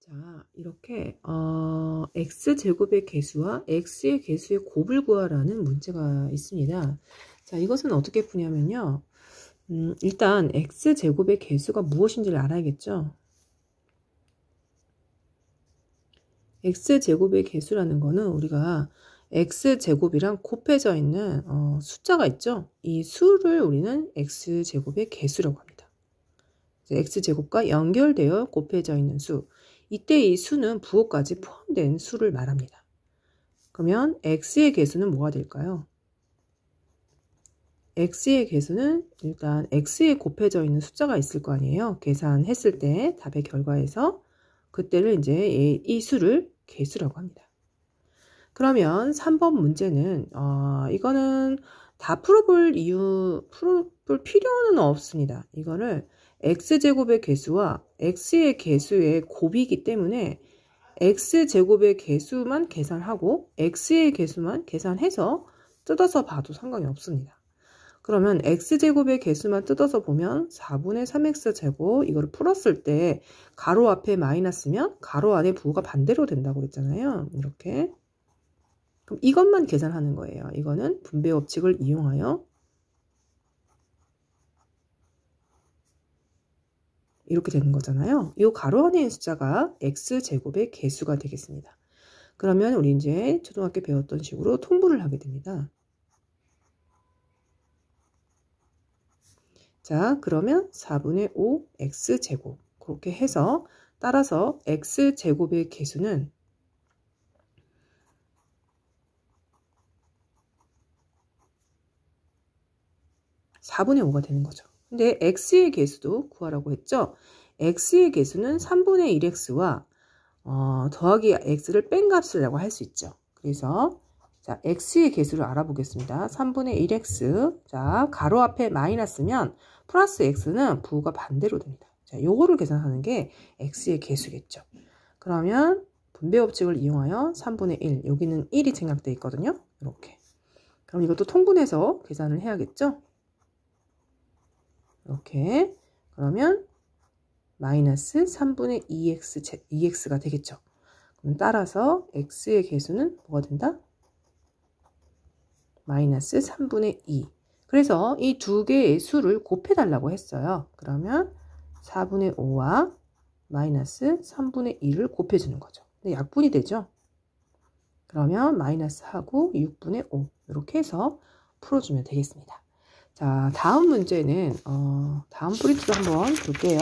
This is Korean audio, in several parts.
자, 이렇게 x제곱의 개수와 x의 개수의 곱을 구하라는 문제가 있습니다. 자, 이것은 어떻게 푸냐면요. 일단 x제곱의 개수가 무엇인지를 알아야겠죠. x제곱의 개수라는 거는 우리가 x제곱이랑 곱해져 있는 숫자가 있죠. 이 수를 우리는 x제곱의 개수라고 합니다. x제곱과 연결되어 곱해져 있는 수. 이때 이 수는 부호까지 포함된 수를 말합니다. 그러면 x의 개수는 뭐가 될까요? x의 개수는 일단 x에 곱해져 있는 숫자가 있을 거 아니에요. 계산했을 때 답의 결과에서 그때를 이제 이 수를 개수라고 합니다. 그러면 3번 문제는 이거는 다 풀어볼 필요는 없습니다. 이거를 x제곱의 개수와 x의 개수의 곱이기 때문에 x제곱의 개수만 계산하고 x의 개수만 계산해서 뜯어서 봐도 상관이 없습니다. 그러면 x제곱의 개수만 뜯어서 보면 4분의 3x제곱 이거를 풀었을 때 가로 앞에 마이너스면 가로 안에 부호가 반대로 된다고 그랬잖아요. 이렇게. 그럼 이것만 계산하는 거예요. 이거는 분배 법칙을 이용하여 이렇게 되는 거잖아요. 이 가로 안에 있는 숫자가 x제곱의 개수가 되겠습니다. 그러면 우리 이제 초등학교 배웠던 식으로 통분을 하게 됩니다. 자, 그러면 4분의 5 x제곱 그렇게 해서 따라서 x제곱의 개수는 4분의 5가 되는 거죠. 근데 x의 개수도 구하라고 했죠. x의 개수는 3분의 1x와 더하기 x를 뺀 값이라고 할 수 있죠. 그래서 자, x의 개수를 알아보겠습니다. 3분의 1x. 자, 가로 앞에 마이너스면 플러스 x는 부호가 반대로 됩니다. 자, 요거를 계산하는 게 x의 개수겠죠. 그러면 분배 법칙을 이용하여 3분의 1. 여기는 1이 생략되어 있거든요. 이렇게. 그럼 이것도 통분해서 계산을 해야겠죠. 이렇게. 그러면 마이너스 3분의 2x가 되겠죠. 그럼 따라서 x의 개수는 뭐가 된다? 마이너스 3분의 2. 그래서 이 두 개의 수를 곱해달라고 했어요. 그러면 4분의 5와 마이너스 3분의 2를 곱해주는 거죠. 근데 약분이 되죠. 그러면 마이너스하고 6분의 5 이렇게 해서 풀어주면 되겠습니다. 자, 다음 문제는 다음 프린트도 한번 볼게요.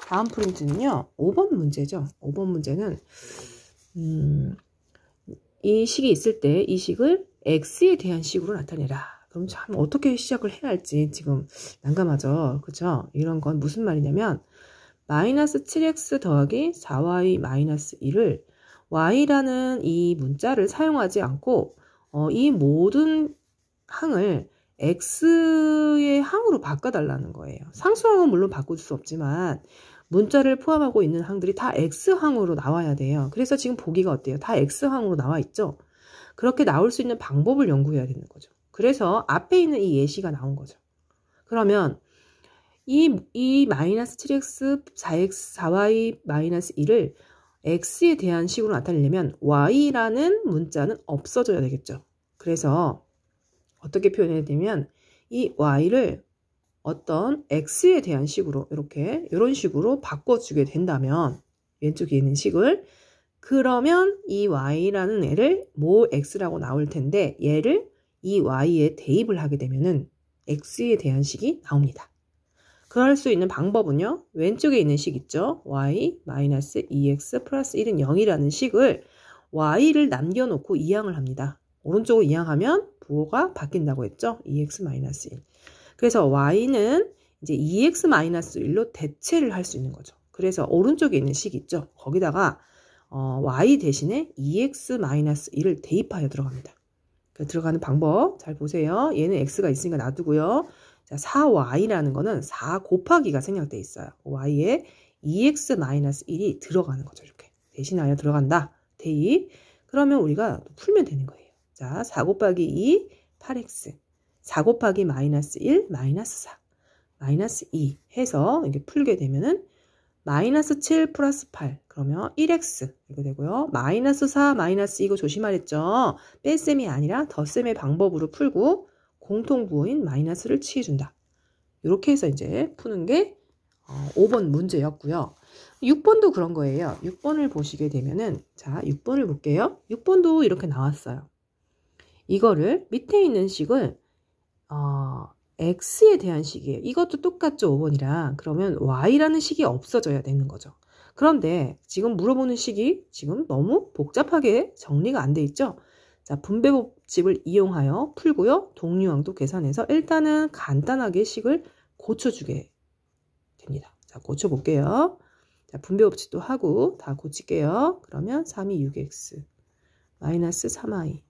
다음 프린트는요. 5번 문제죠. 5번 문제는 이 식이 있을 때 이 식을 x에 대한 식으로 나타내라. 그럼 참 어떻게 시작을 해야 할지 지금 난감하죠. 그쵸? 이런 건 무슨 말이냐면 마이너스 7x 더하기 4y 마이너스 1을 y라는 이 문자를 사용하지 않고 이 모든 항을 x의 항으로 바꿔달라는 거예요. 상수항은 물론 바꿀 수 없지만 문자를 포함하고 있는 항들이 다 x항으로 나와야 돼요. 그래서 지금 보기가 어때요? 다 x항으로 나와 있죠? 그렇게 나올 수 있는 방법을 연구해야 되는 거죠. 그래서 앞에 있는 이 예시가 나온 거죠. 그러면 이 마이너스 7x, 4x, 4y 마이너스 1을 x에 대한 식으로 나타내려면 y라는 문자는 없어져야 되겠죠. 그래서 어떻게 표현해야 되면 이 y를 어떤 x에 대한 식으로 이런 식으로 바꿔주게 된다면 왼쪽에 있는 식을 그러면 이 y라는 애를 모 x라고 나올 텐데 얘를 이 y에 대입을 하게 되면은 x에 대한 식이 나옵니다. 그럴 수 있는 방법은요. 왼쪽에 있는 식 있죠. y 마이너스 2x 플러스 1은 0이라는 식을 y를 남겨놓고 이항을 합니다. 오른쪽으로 이항하면 부호가 바뀐다고 했죠. 2x 마이너스 1. 그래서 y는 이제 2x 마이너스 1로 대체를 할 수 있는 거죠. 그래서 오른쪽에 있는 식 있죠. 거기다가 y 대신에 2x 마이너스 1을 대입하여 들어갑니다. 들어가는 방법 잘 보세요. 얘는 x가 있으니까 놔두고요. 자, 4y라는 거는 4 곱하기가 생략되어 있어요. y에 2x 마이너스 1이 들어가는 거죠. 이렇게 대신하여 들어간다. 대입. 그러면 우리가 풀면 되는 거예요. 자, 4 곱하기 2 8x 4 곱하기 마이너스 1 마이너스 4 마이너스 2 해서 이렇게 풀게 되면은 마이너스 7 플러스 8 그러면 1x 이렇게 되고요. 마이너스 4 마이너스 이거 조심하랬죠. 뺄셈이 아니라 덧셈의 방법으로 풀고 공통부호인 마이너스를 취해준다. 이렇게 해서 이제 푸는 게 5번 문제였고요. 6번도 그런 거예요. 6번을 보시게 되면은 자 6번을 볼게요. 6번도 이렇게 나왔어요. 이거를 밑에 있는 식을 x에 대한 식이에요. 이것도 똑같죠. 5번이랑. 그러면 y라는 식이 없어져야 되는 거죠. 그런데 지금 물어보는 식이 지금 너무 복잡하게 정리가 안 돼 있죠. 자, 분배 법칙을 이용하여 풀고요. 동류항도 계산해서 일단은 간단하게 식을 고쳐주게 됩니다. 자, 고쳐볼게요. 자, 분배 법칙도 하고 다 고칠게요. 그러면 3이 6x 마이너스 3y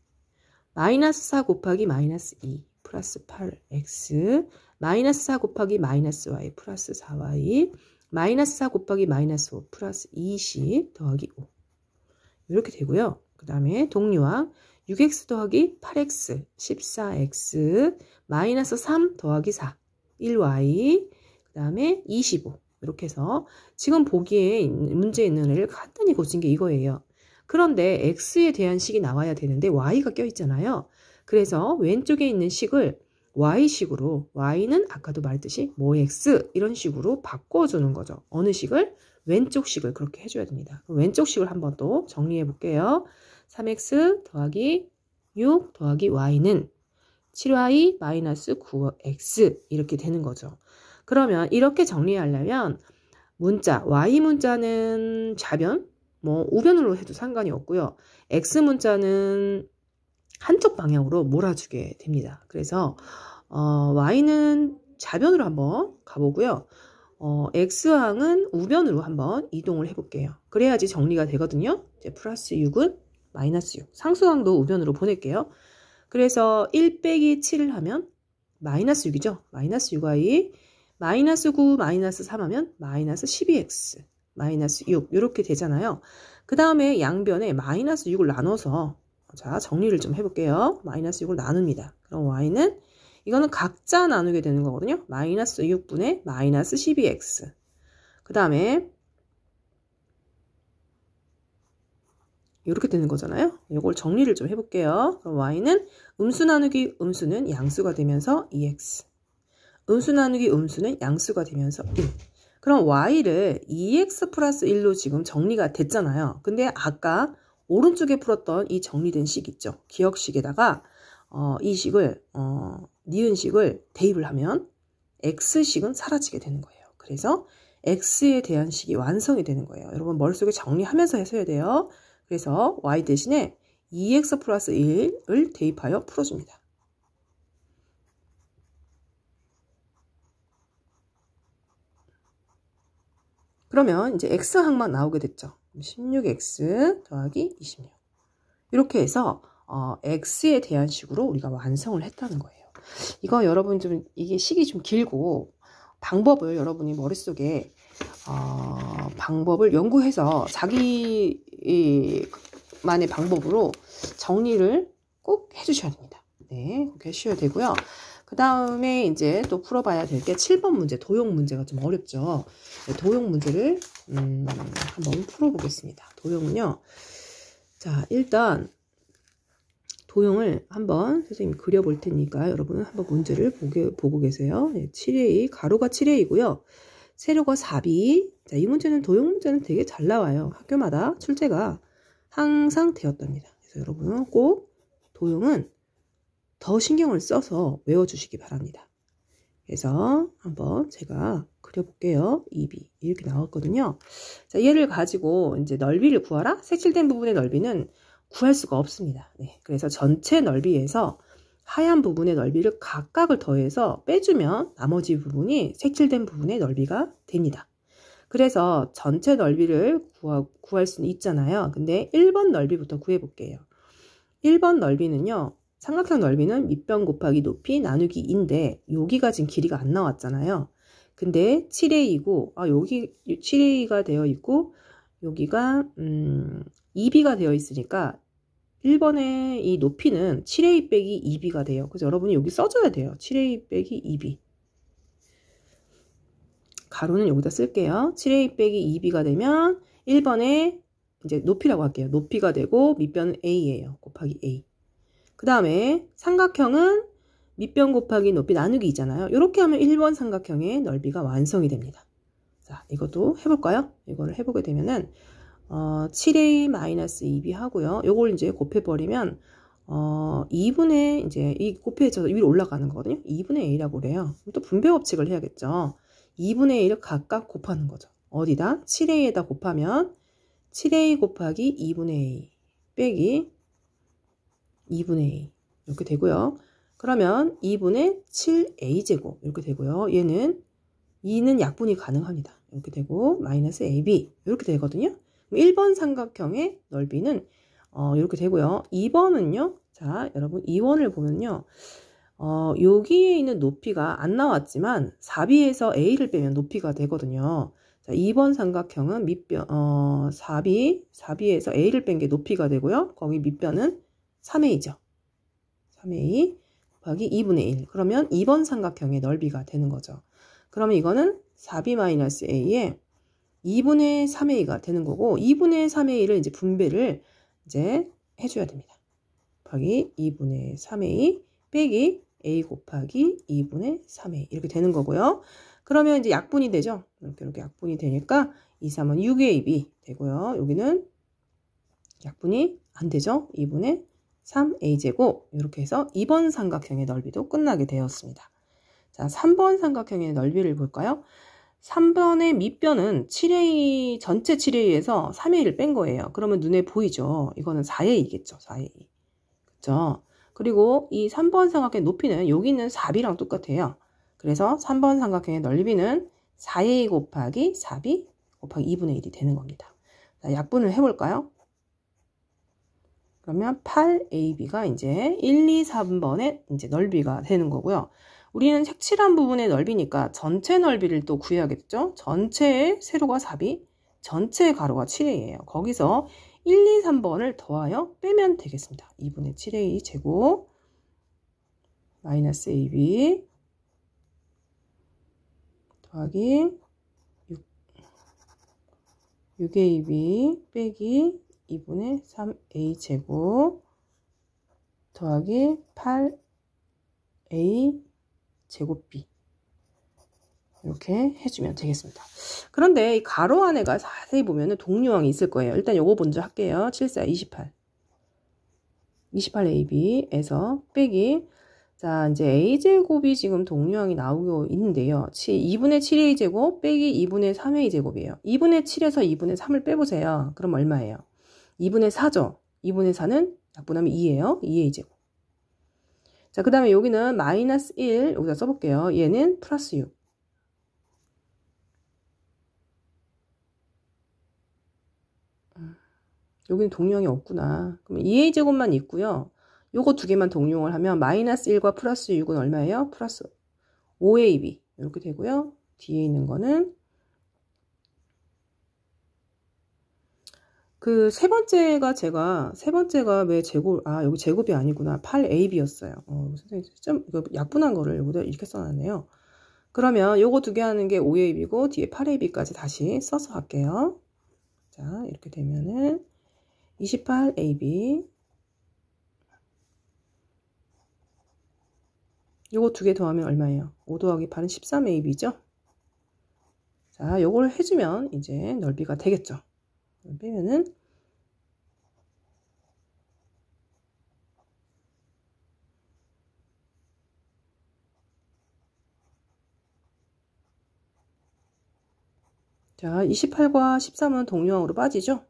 마이너스 4 곱하기 마이너스 2 플러스 8x 마이너스 4 곱하기 마이너스 y 플러스 4y 마이너스 4 곱하기 마이너스 5 플러스 20 더하기 5 이렇게 되고요. 그 다음에 동류항 6x 더하기 8x 14x 마이너스 3 더하기 4 1y 그 다음에 25 이렇게 해서 지금 보기에 문제에 있는 애를 간단히 고친 게 이거예요. 그런데 x에 대한 식이 나와야 되는데 y가 껴있잖아요. 그래서 왼쪽에 있는 식을 y식으로 y는 아까도 말했듯이 뭐 x 이런 식으로 바꿔주는 거죠. 어느 식을? 왼쪽 식을 그렇게 해줘야 됩니다. 왼쪽 식을 한번 또 정리해 볼게요. 3x 더하기 6 더하기 y는 7y 마이너스 9x 이렇게 되는 거죠. 그러면 이렇게 정리하려면 문자 y 문자는 좌변 뭐 우변으로 해도 상관이 없고요. x 문자는 한쪽 방향으로 몰아주게 됩니다. 그래서 y는 좌변으로 한번 가보고요. x항은 우변으로 한번 이동을 해볼게요. 그래야지 정리가 되거든요. 이제 플러스 6은 마이너스 6. 상수항도 우변으로 보낼게요. 그래서 1 빼기 7을 하면 마이너스 6이죠. 마이너스 6y 마이너스 9 마이너스 3 하면 마이너스 12x 마이너스 6 이렇게 되잖아요. 그 다음에 양변에 마이너스 6을 나눠서 자 정리를 좀 해볼게요. 마이너스 6을 나눕니다. 그럼 y는 이거는 각자 나누게 되는 거거든요. 마이너스 6분의 마이너스 12x 그 다음에 이렇게 되는 거잖아요. 이걸 정리를 좀 해볼게요. 그럼 y는 음수 나누기 음수는 양수가 되면서 2x 음수 나누기 음수는 양수가 되면서 1 그럼 y를 2x 플러스 1로 지금 정리가 됐잖아요. 근데 아까 오른쪽에 풀었던 이 정리된 식 있죠. 기억식에다가 이 식을 니은식을 대입을 하면 x식은 사라지게 되는 거예요. 그래서 x에 대한 식이 완성이 되는 거예요. 여러분 머릿속에 정리하면서 하셔야 돼요. 그래서 y 대신에 2x 플러스 1을 대입하여 풀어줍니다. 그러면 이제 x항만 나오게 됐죠. 16x 더하기 26 이렇게 해서 x에 대한 식으로 우리가 완성을 했다는 거예요. 이거 여러분 좀 이게 식이 좀 길고 방법을 여러분이 머릿속에 방법을 연구해서 자기만의 방법으로 정리를 꼭 해주셔야 됩니다. 네, 그렇게 해주셔야 되고요. 그 다음에 이제 또 풀어봐야 될 게 7번 문제, 도형 문제가 좀 어렵죠. 네, 도형 문제를 한번 풀어보겠습니다. 도형은요. 자, 일단 도형을 한번 선생님이 그려볼 테니까 여러분은 한번 문제를 보고 계세요. 네, 7A, 가로가 7A이고요. 세로가 4B. 자, 이 문제는 도형 문제는 되게 잘 나와요. 학교마다 출제가 항상 되었답니다. 그래서 여러분은 꼭 도형은 더 신경을 써서 외워주시기 바랍니다. 그래서 한번 제가 그려볼게요. 2B 이렇게 나왔거든요. 자, 얘를 가지고 이제 넓이를 구하라. 색칠된 부분의 넓이는 구할 수가 없습니다. 네, 그래서 전체 넓이에서 하얀 부분의 넓이를 각각을 더해서 빼주면 나머지 부분이 색칠된 부분의 넓이가 됩니다. 그래서 전체 넓이를 구할 수는 있잖아요. 근데 1번 넓이부터 구해볼게요. 1번 넓이는요. 삼각형 넓이는 밑변 곱하기 높이 나누기 2인데 여기가 지금 길이가 안 나왔잖아요. 근데 7A이고 여기 7A가 되어 있고 여기가 2B가 되어 있으니까 1번의 이 높이는 7A 빼기 2B가 돼요. 그래서 여러분이 여기 써줘야 돼요. 7A 빼기 2B. 가로는 여기다 쓸게요. 7a 빼기 2b가 되면 1번에 이제 높이라고 할게요. 높이가 되고 밑변은 a예요. 곱하기 a. 그 다음에 삼각형은 밑변 곱하기 높이 나누기 있잖아요. 이렇게 하면 1번 삼각형의 넓이가 완성이 됩니다. 자, 이것도 해볼까요? 이거를 해보게 되면은 7a-2b 하고요. 요걸 이제 곱해버리면 2분의 이제 이 곱해져서 위로 올라가는 거거든요. 2분의 a라고 그래요. 또 분배 법칙을 해야겠죠. 2분의 a를 각각 곱하는 거죠. 어디다? 7a에다 곱하면 7a 곱하기 2분의 a 빼기 2분의 a 이렇게 되고요. 그러면 2분의 7a 제곱 이렇게 되고요. 얘는 2는 약분이 가능합니다. 이렇게 되고 마이너스 ab 이렇게 되거든요. 1번 삼각형의 넓이는 이렇게 되고요. 2번은요. 자, 여러분 2번을 보면요. 여기에 있는 높이가 안 나왔지만 4b에서 a를 빼면 높이가 되거든요. 자, 2번 삼각형은 밑변 4b에서 a를 뺀 게 높이가 되고요. 거기 밑변은 3a죠. 3a 곱하기 2분의 1. 그러면 2번 삼각형의 넓이가 되는 거죠. 그러면 이거는 4b-a에 2분의 3a가 되는 거고 2분의 3a를 이제 분배를 이제 해줘야 됩니다. 곱하기 2분의 3a 빼기 a 곱하기 2분의 3a 이렇게 되는 거고요. 그러면 이제 약분이 되죠. 이렇게 약분이 되니까 2, 3은 6ab 되고요. 여기는 약분이 안 되죠. 2분의 3a제곱 이렇게 해서 2번 삼각형의 넓이도 끝나게 되었습니다. 자, 3번 삼각형의 넓이를 볼까요? 3번의 밑변은 7a, 전체 7a에서 3a를 뺀 거예요. 그러면 눈에 보이죠? 이거는 4a겠죠. 4a. 그렇죠? 그리고 이 3번 삼각형의 높이는 여기 있는 4b랑 똑같아요. 그래서 3번 삼각형의 넓이는 4a 곱하기 4b 곱하기 2분의 1이 되는 겁니다. 자, 약분을 해볼까요? 그러면 8ab가 이제 1, 2, 3번의 이제 넓이가 되는 거고요. 우리는 색칠한 부분의 넓이니까 전체 넓이를 또 구해야겠죠? 전체의 세로가 4b, 전체의 가로가 7a예요. 거기서 1, 2, 3번을 더하여 빼면 되겠습니다. 2분의 7a 제곱 마이너스 ab 더하기 6ab 빼기 2분의 3a 제곱 더하기 8a 제곱 b 이렇게 해주면 되겠습니다. 그런데 이 가로 안에가 자세히 보면 동류항이 있을 거예요. 일단 요거 먼저 할게요. 7, 4, 28 28ab에서 빼기 자 이제 a제곱이 지금 동류항이 나오고 있는데요. 2분의 7a제곱 빼기 2분의 3a제곱이에요. 2분의 7에서 2분의 3을 빼보세요. 그럼 얼마예요? 2분의 4죠. 2분의 4는 약분하면 2예요. 2a제곱. 자, 그 다음에 여기는 마이너스 1 여기다 써볼게요. 얘는 플러스 6. 여기는 동류항이 없구나. 그럼 2a제곱만 있고요. 요거 두 개만 동류항을 하면 마이너스 1과 플러스 6은 얼마예요? 플러스 5ab 이렇게 되고요. 뒤에 있는 거는 그 세 번째가 왜 제곱, 여기 제곱이 아니구나. 8ab였어요. 선생님, 좀, 이거 약분한 거를 여기다 이렇게 써놨네요. 그러면 요거 두 개 하는 게 5ab이고, 뒤에 8ab까지 다시 써서 할게요. 자, 이렇게 되면은, 28ab. 요거 두 개 더하면 얼마예요? 5 더하기 8은 13ab죠? 자, 요걸 해주면 이제 넓이가 되겠죠. 빼면은 자 28과 13은 동류항으로 빠지죠.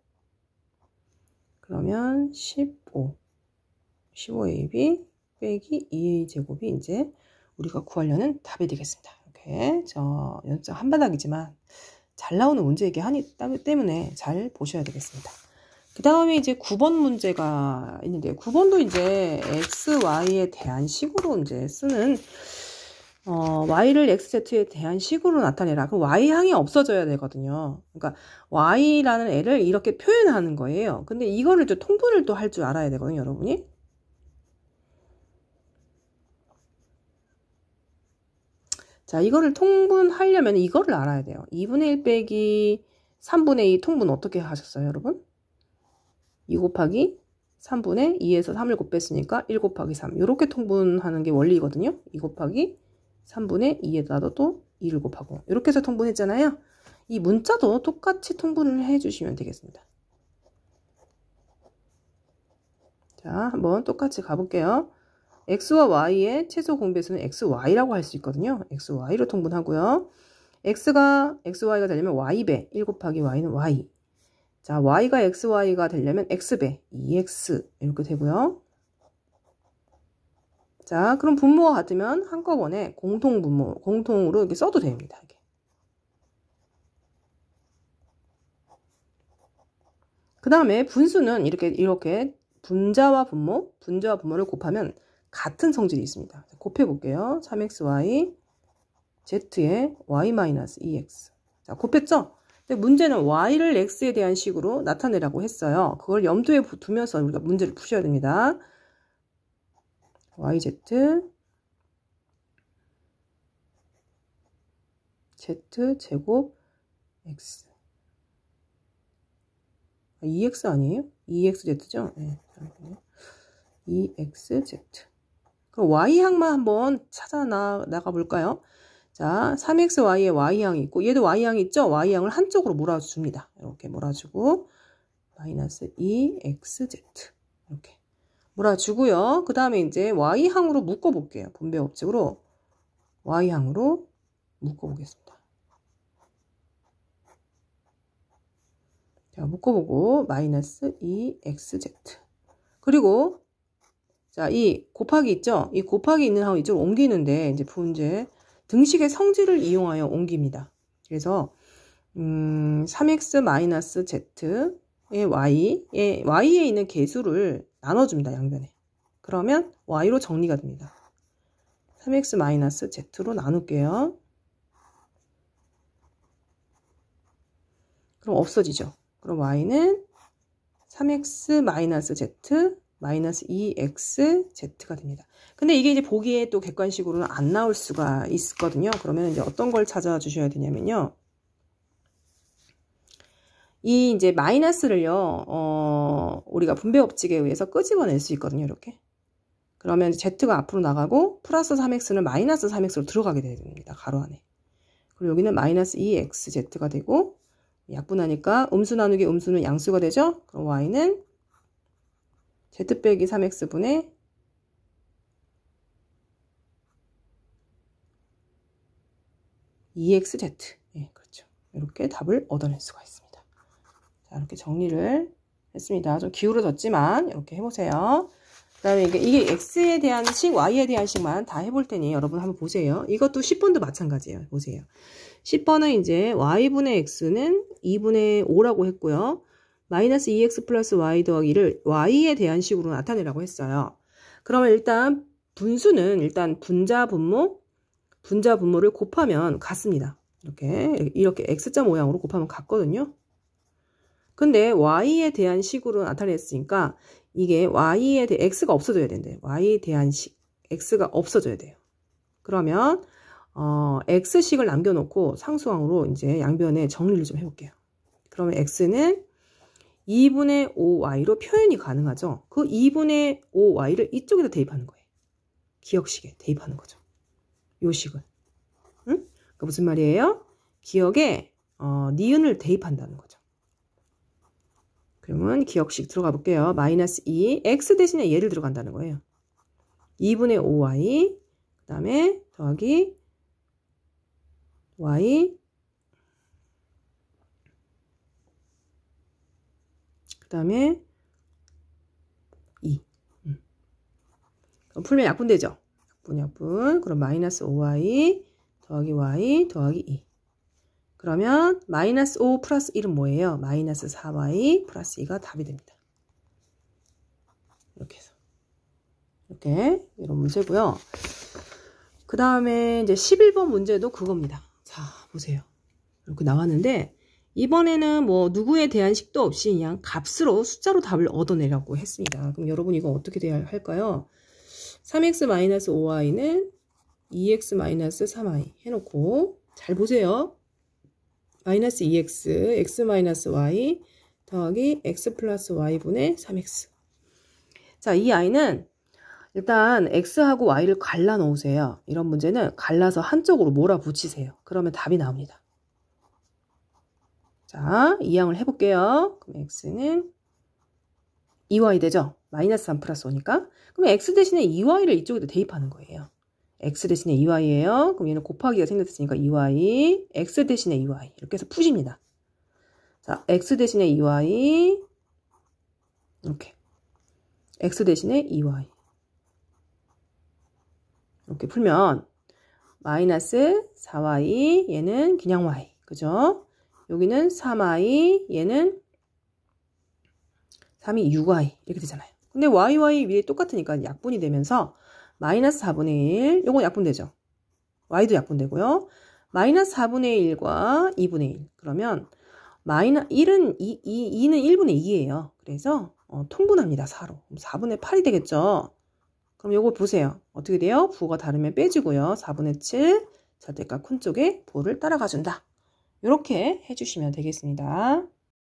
그러면 15ab 빼기 2a 제곱이 이제 우리가 구하려는 답이 되겠습니다. 이렇게 저 연장 한 바닥이지만 잘 나오는 문제이기 하기 때문에 잘 보셔야 되겠습니다. 그 다음에 이제 9번 문제가 있는데 9번도 이제 x, y에 대한 식으로 이제 쓰는 y를 xz에 대한 식으로 나타내라. 그럼 y항이 없어져야 되거든요. 그러니까 y라는 애를 이렇게 표현하는 거예요. 근데 이거를 또 통분을 또 할 줄 알아야 되거든요, 여러분이. 자, 이거를 통분하려면 이거를 알아야 돼요. 2분의 1 빼기 3분의 2 통분 어떻게 하셨어요, 여러분? 2 곱하기 3분의 2에서 3을 곱했으니까 1 곱하기 3. 이렇게 통분하는 게 원리거든요. 2 곱하기 3분의 2에다가 또 2를 곱하고. 이렇게 해서 통분했잖아요. 이 문자도 똑같이 통분을 해주시면 되겠습니다. 자, 한번 똑같이 가볼게요. x와 y의 최소 공배수는 xy라고 할 수 있거든요. xy로 통분하고요. xy가 되려면 y배, 1 곱하기 y는 y. 자, y가 xy가 되려면 x배, 2x 이렇게 되고요. 자, 그럼 분모가 같으면 한꺼번에 공통분모, 공통으로 이렇게 써도 됩니다. 이렇게. 그 다음에 분수는 이렇게 분자와 분모를 곱하면 같은 성질이 있습니다. 곱해볼게요. 3xy z에 y-2x. 자, 곱했죠? 근데 문제는 y를 x에 대한 식으로 나타내라고 했어요. 그걸 염두에 두면서 우리가 문제를 푸셔야 됩니다. yz z제곱 x 2x 아니에요? 2xz죠? 네. 2xz. 그럼 y항만 한번 찾아 나가 볼까요? 자, 3xy에 y항이 있고 얘도 y항이 있죠? y항을 한쪽으로 몰아줍니다. 이렇게 몰아주고 마이너스 2xz 이렇게 몰아주고요. 그 다음에 이제 y항으로 묶어볼게요. 분배 법칙으로 y항으로 묶어보겠습니다. 자, 묶어보고 마이너스 2xz. 그리고 자, 이 곱하기 있죠? 이 곱하기 있는 항을 이쪽으로 옮기는데 이제 문제 등식의 성질을 이용하여 옮깁니다. 그래서 3x-z의 y에 있는 개수를 나눠줍니다. 양변에. 그러면 y로 정리가 됩니다. 3x-z로 나눌게요. 그럼 없어지죠. 그럼 y는 3x-z 마이너스 2xz가 됩니다. 근데 이게 이제 보기에 또 객관식으로는 안 나올 수가 있거든요. 그러면 이제 어떤 걸 찾아주셔야 되냐면요. 이 이제 마이너스를요, 우리가 분배 법칙에 의해서 끄집어낼 수 있거든요. 이렇게. 그러면 z가 앞으로 나가고 플러스 3x는 마이너스 3x로 들어가게 됩니다. 가로 안에. 그리고 여기는 마이너스 2xz가 되고 약분하니까 음수 나누기 음수는 양수가 되죠. 그럼 y는 z 빼기 3x분의 2xz. 예, 그렇죠. 이렇게 답을 얻어낼 수가 있습니다. 자, 이렇게 정리를 했습니다. 좀 기울어졌지만 이렇게 해보세요. 그 다음에 이게 x에 대한 식, y에 대한 식만 다 해볼 테니 여러분 한번 보세요. 이것도 10번도 마찬가지예요. 보세요. 10번은 이제 y분의 x는 2분의 5라고 했고요. 마이너스 2x 플러스 y 더하기 1을 y에 대한 식으로 나타내라고 했어요. 그러면 일단 분수는 일단 분자 분모를 곱하면 같습니다. 이렇게 x자 모양으로 곱하면 같거든요. 근데 y에 대한 식으로 나타냈으니까 이게 y에 대해 x가 없어져야 된대요. y에 대한 식 x가 없어져야 돼요. 그러면 x식을 남겨놓고 상수항으로 이제 양변에 정리를 좀 해볼게요. 그러면 x는 2분의 5y로 표현이 가능하죠. 그 2분의 5y를 이쪽에다 대입하는 거예요. 기억식에 대입하는 거죠. 요 식을. 응? 그러니까 무슨 말이에요? 기억에 니은을 대입한다는 거죠. 그러면 기억식 들어가 볼게요. 마이너스 2, x 대신에 얘를 들어간다는 거예요. 2분의 5y, 그 다음에 더하기 y, 그 다음에 2. 그럼 풀면 약분되죠? 약분. 그럼 마이너스 5y 더하기 y 더하기 2. 그러면 마이너스 5 플러스 1은 뭐예요? 마이너스 4y 플러스 2가 답이 됩니다. 이렇게 해서. 이렇게 이런 문제고요. 그 다음에 이제 11번 문제도 그겁니다. 자, 보세요. 이렇게 나왔는데 이번에는 뭐 누구에 대한 식도 없이 그냥 값으로 숫자로 답을 얻어내라고 했습니다. 그럼 여러분 이거 어떻게 돼야 할까요? 3x-5y는 2x-3y 해놓고 잘 보세요. 마이너스 2x, x 마이너스 y 더하기 x 플러스 y분의 3x. 자, 이 i는 일단 x하고 y를 갈라 놓으세요. 이런 문제는 갈라서 한쪽으로 몰아붙이세요. 그러면 답이 나옵니다. 자, 이항을 해볼게요. 그럼 x는 2y 되죠? 마이너스 3 플러스 5니까. 그럼 x 대신에 2y를 이쪽에다 대입하는 거예요. x 대신에 2y예요. 그럼 얘는 곱하기가 생겼으니까 2y, x 대신에 2y 이렇게 해서 푸집니다. 자, x 대신에 2y 이렇게 x 대신에 2y 이렇게 풀면 마이너스 4y 얘는 그냥 y 그죠? 여기는 3y 얘는 3이 6y 이렇게 되잖아요. 근데 y 위에 똑같으니까 약분이 되면서 마이너스 4분의 1 요건 약분되죠. y도 약분되고요. 마이너스 4분의 1과 2분의 1 그러면 1은 2는 1분의 2예요. 그래서 통분합니다. 4로. 4분의 8이 되겠죠. 그럼 요거 보세요. 어떻게 돼요? 부호가 다르면 빼주고요. 4분의 7 절대값 큰 쪽에 부호를 따라가 준다. 이렇게 해주시면 되겠습니다.